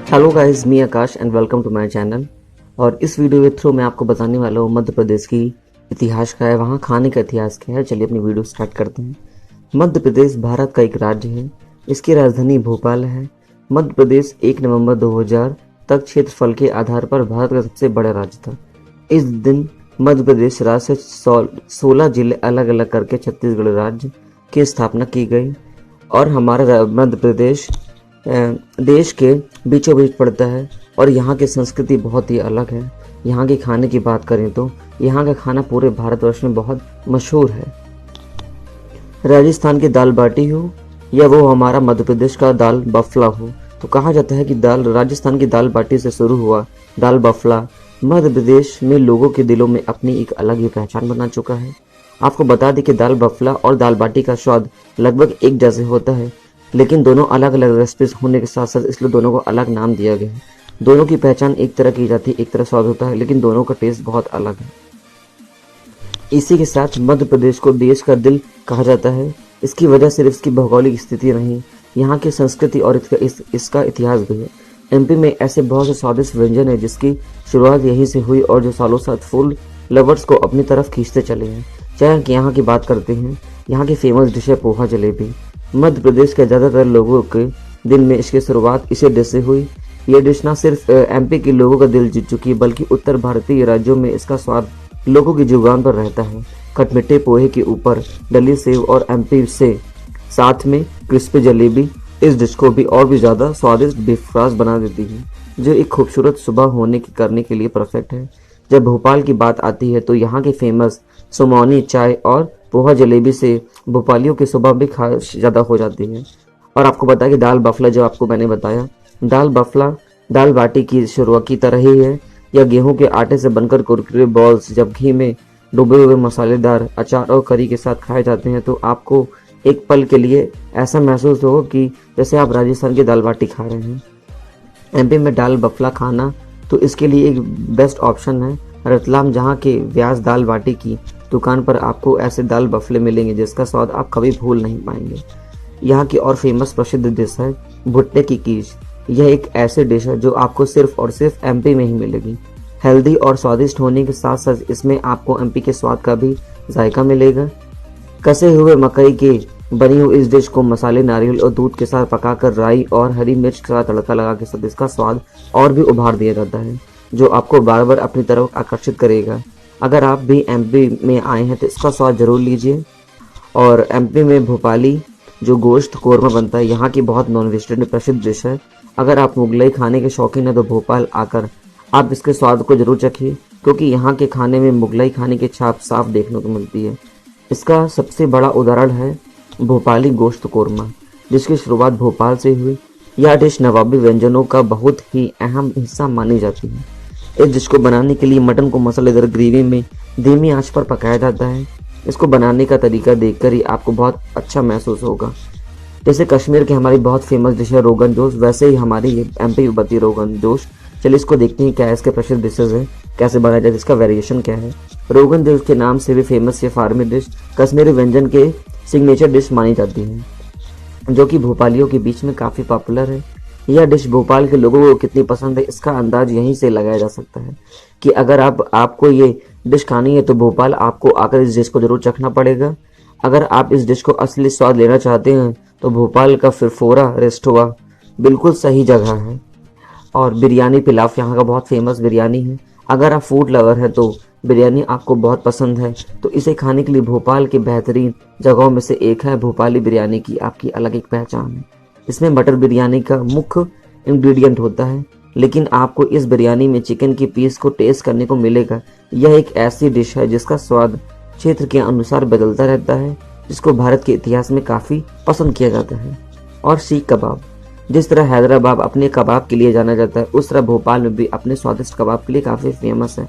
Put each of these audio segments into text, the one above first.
Hello guys, मी Akash and welcome to my channel. और इस वीडियो के थ्रू मैं आपको बताने वाला हूँ मध्य प्रदेश की इतिहास का है, वहाँ खाने का इतिहास क्या है। चलिए अपनी वीडियो स्टार्ट करते हैं। मध्य प्रदेश भारत का एक राज्य है। इसकी राजधानी भोपाल है। मध्य प्रदेश 1 नवंबर 2000 तक क्षेत्रफल के आधार पर भारत का सबसे बड़ा राज्य था। इस दिन मध्य प्रदेश राज्य से 16 जिले अलग अलग करके छत्तीसगढ़ राज्य की स्थापना की गई। और हमारा मध्य प्रदेश देश के बीचों बीच पड़ता है और यहाँ की संस्कृति बहुत ही अलग है। यहाँ के खाने की बात करें तो यहाँ का खाना पूरे भारतवर्ष में बहुत मशहूर है। राजस्थान की दाल बाटी हो या वो हमारा मध्य प्रदेश का दाल बफला हो, तो कहा जाता है कि राजस्थान की दाल बाटी से शुरू हुआ दाल बफला मध्य प्रदेश में लोगों के दिलों में अपनी एक अलग ही पहचान बना चुका है। आपको बता दें कि दाल बफला और दाल बाटी का स्वाद लगभग एक जैसे होता है, लेकिन दोनों अलग अलग रेसिपीज होने के साथ साथ इसलिए दोनों को अलग नाम दिया गया है। दोनों की पहचान एक तरह की जाती है, एक तरह स्वाद होता है, लेकिन दोनों का टेस्ट बहुत अलग है। इसी के साथ मध्य प्रदेश को देश का दिल कहा जाता है। इसकी वजह सिर्फ इसकी भौगोलिक स्थिति नहीं, यहाँ की संस्कृति और इसका इतिहास भी है। एमपी में ऐसे बहुत से स्वादिष्ट व्यंजन है जिसकी शुरुआत यहीं से हुई और जो सालों साथ फूड लवर्स को अपनी तरफ खींचते चले हैं। चाहे कि यहाँ की बात करते हैं, यहाँ की फेमस डिश है पोहा जलेबी। मध्य प्रदेश के ज़्यादातर लोगों के दिल में इसकी शुरुआत इसे डिश से हुई। ये डिश न सिर्फ एमपी के लोगों का दिल जीत चुकी बल्कि उत्तर भारतीय राज्यों में इसका स्वाद लोगों की जुबान पर रहता है। खटमिठे पोहे के ऊपर डली सेव और एमपी से साथ में क्रिस्पी जलेबी इस डिश को भी और भी ज़्यादा स्वादिष्ट बेफ्राज बना देती है, जो एक खूबसूरत सुबह करने के लिए परफेक्ट है। जब भोपाल की बात आती है तो यहाँ के फेमस सुमौनी चाय और पोहा जलेबी से भोपालियों की सुबह भी खास ज़्यादा हो जाती है। और आपको पता कि दाल बफला जो आपको मैंने बताया, दाल बफला दाल बाटी की शुरुआत की तरह ही है। यह गेहूं के आटे से बनकर कुरकुरे बॉल्स जब घी में डूबे हुए मसालेदार अचार और करी के साथ खाए जाते हैं तो आपको एक पल के लिए ऐसा महसूस हो कि जैसे आप राजस्थान की दाल बाटी खा रहे हैं। एमपी में दाल बफला खाना तो इसके लिए एक बेस्ट ऑप्शन है। रतलाम जहाँ के व्यास दाल बाटी की दुकान पर आपको ऐसे दाल बफले मिलेंगे जिसका स्वाद आप कभी भूल नहीं पाएंगे। यहाँ की और फेमस प्रसिद्ध डिश है भुट्टे की कीच। यह एक ऐसी डिश है जो आपको सिर्फ और सिर्फ एमपी में ही मिलेगी। हेल्दी और स्वादिष्ट होने के साथ साथ इसमें आपको एमपी के स्वाद का भी जायका मिलेगा। कसे हुए मकई के बनी हुई इस डिश को मसाले नारियल और दूध के साथ पकाकर राई और हरी मिर्च का तड़का लगा के साथ इसका स्वाद और भी उभार दिया जाता है, जो आपको बार बार अपनी तरफ आकर्षित करेगा। अगर आप भी एमपी में आए हैं तो इसका स्वाद जरूर लीजिए। और एमपी में भोपाली जो गोश्त कोरमा बनता है, यहाँ की बहुत नॉन वेजिटेरियन प्रसिद्ध डिश है। अगर आप मुगलाई खाने के शौकीन हैं तो भोपाल आकर आप इसके स्वाद को जरूर चखिए, क्योंकि यहाँ के खाने में मुगलाई खाने की छाप साफ देखने को मिलती है। इसका सबसे बड़ा उदाहरण है भोपाली गोश्त कोरमा, जिसकी शुरुआत भोपाल से हुई। यह डिश नवाबी व्यंजनों का बहुत ही अहम हिस्सा मानी जाती है। इस डिश को बनाने के लिए मटन को मसालेदार ग्रेवी में धीमी आंच पर पकाया जाता है। इसको बनाने का तरीका देखकर ही आपको बहुत अच्छा महसूस होगा। जैसे कश्मीर की हमारी बहुत फेमस डिश है रोगन जोश, वैसे ही हमारी एमपी की बनती है रोगन जोश। चलिए इसको देखते हैं क्या इसके प्रसिद्ध डिशेज है, कैसे बनाया जाए, इसका वेरिएशन क्या है। रोगन जोश के नाम से भी फेमस ये फार्मी डिश कश्मीरी व्यंजन के सिग्नेचर डिश मानी जाती है, जो कि भोपालियों के बीच में काफ़ी पॉपुलर है। यह डिश भोपाल के लोगों को कितनी पसंद है इसका अंदाज यहीं से लगाया जा सकता है कि अगर आपको ये डिश खानी है तो भोपाल आपको आकर इस डिश को जरूर चखना पड़ेगा। अगर आप इस डिश को असली स्वाद लेना चाहते हैं तो भोपाल का फिरफोरा रेस्टोरेंट बिल्कुल सही जगह है। और बिरयानी पिलाफ यहाँ का बहुत फेमस बिरयानी है। अगर आप फूड लवर हैं तो बिरयानी आपको बहुत पसंद है तो इसे खाने के लिए भोपाल के बेहतरीन जगहों में से एक है। भोपाली बिरयानी की आपकी अलग एक पहचान है। इसमें मटर बिरयानी का मुख्य इंग्रेडिएंट होता है, लेकिन आपको इस बिरयानी में चिकन की पीस को टेस्ट करने को मिलेगा। यह एक ऐसी डिश है जिसका स्वाद क्षेत्र के अनुसार बदलता रहता है, जिसको भारत के इतिहास में काफ़ी पसंद किया जाता है। और सीख कबाब, जिस तरह हैदराबाद अपने कबाब के लिए जाना जाता है, उस तरह भोपाल में भी अपने स्वादिष्ट कबाब के लिए काफ़ी फेमस है।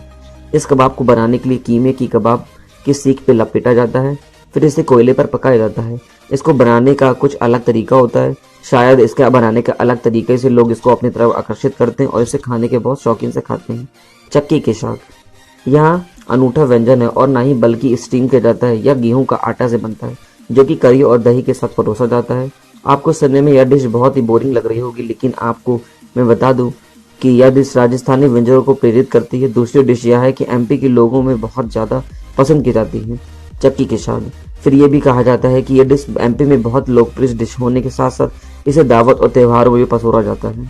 इस कबाब को बनाने के लिए कीमे की कबाब की सीख पे लपेटा जाता है, फिर इसे कोयले पर पकाया जाता है। इसको बनाने का कुछ अलग तरीका होता है, शायद इसका बनाने का अलग तरीके से लोग इसको अपनी तरफ आकर्षित करते हैं और इसे खाने के बहुत शौकीन से खाते हैं। चक्की के साग यहाँ अनूठा व्यंजन है और ना ही बल्कि स्टीम किया जाता है। यह गेहूं का आटा से बनता है जो कि करी और दही के साथ परोसा जाता है। आपको सुनने में यह डिश बहुत ही बोरिंग लग रही होगी, लेकिन आपको मैं बता दूं कि यह डिश राजस्थानी व्यंजनों को प्रेरित करती है। दूसरी डिश यह है कि एमपी के लोगों में बहुत ज़्यादा पसंद की जाती है, चक्की के साथ। फिर ये भी कहा जाता है कि यह डिश एमपी में बहुत लोकप्रिय डिश होने के साथ साथ इसे दावत और त्योहारों में भी परोसा जाता है।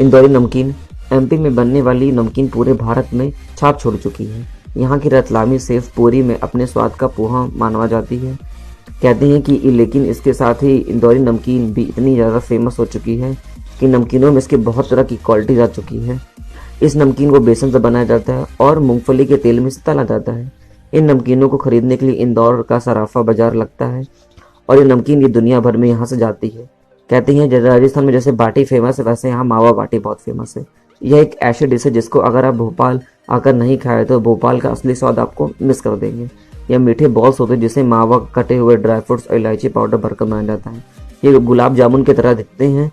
इंदौरी नमकीन। एमपी में बनने वाली नमकीन पूरे भारत में छाप छोड़ चुकी है। यहाँ की रतलामी सेव पूरी में अपने स्वाद का पोहा माना जाती है। कहते हैं कि लेकिन इसके साथ ही इंदौरी नमकीन भी इतनी ज़्यादा फेमस हो चुकी है कि नमकीनों में इसके बहुत तरह की क्वालिटीज आ चुकी है। इस नमकीन को बेसन से बनाया जाता है और मूंगफली के तेल में से तला जाता है। इन नमकीनों को खरीदने के लिए इंदौर का सराफा बाजार लगता है और ये नमकीन ये दुनिया भर में यहाँ से जाती है। कहते हैं जैसे राजस्थान में जैसे बाटी फेमस है, वैसे यहाँ मावा बाटी बहुत फेमस है। यह एक ऐसी डिश है जिसको अगर आप भोपाल आकर नहीं खाए तो भोपाल का असली स्वाद आपको मिस कर देंगे। यह मीठे बॉल्स होते हैं जिसे मावा, कटे हुए ड्राई फ्रूट्स और इलायची पाउडर भरकर बनाया जाता है। ये गुलाब जामुन की तरह दिखते हैं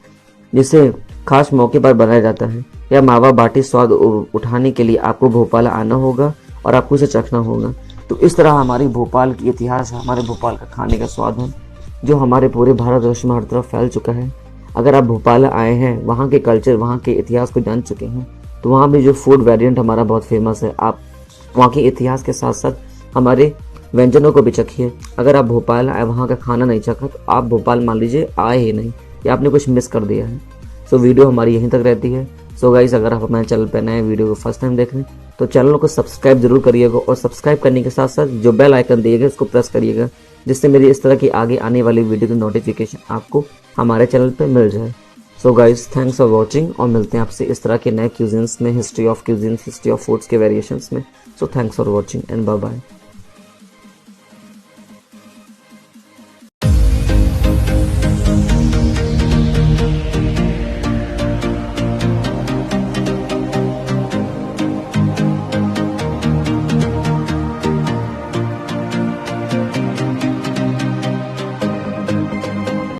जिसे खास मौके पर बनाया जाता है। यह मावा बाटी स्वाद उठाने के लिए आपको भोपाल आना होगा और आपको इसे चखना होगा। तो इस तरह हमारी भोपाल की इतिहास है, हमारे भोपाल का खाने का स्वाद है जो हमारे पूरे भारतवर्ष में हर तरफ फैल चुका है। अगर आप भोपाल आए हैं, वहाँ के कल्चर, वहाँ के इतिहास को जान चुके हैं, तो वहाँ भी जो फूड वेरिएंट हमारा बहुत फेमस है। आप वहाँ के इतिहास के साथ साथ हमारे व्यंजनों को भी चखिए। अगर आप भोपाल आए, वहाँ का खाना नहीं चखा, तो आप भोपाल मान लीजिए आए ही नहीं या आपने कुछ मिस कर दिया है। सो वीडियो हमारी यहीं तक रहती है। सो गाइस, अगर आप हमारे चैनल पर नए वीडियो को फर्स्ट टाइम देख रहे हैं तो चैनल को सब्सक्राइब जरूर करिएगा और सब्सक्राइब करने के साथ साथ जो बेल आइकन दिएगा उसको प्रेस करिएगा, जिससे मेरी इस तरह की आगे आने वाली वीडियो की नोटिफिकेशन आपको हमारे चैनल पर मिल जाए। So guys, thanks for watching और मिलते हैं आपसे इस तरह के नए क्यूजिन्स में, history of cuisines, history of foods के वेरिएशंस में। So thanks for watching and bye bye.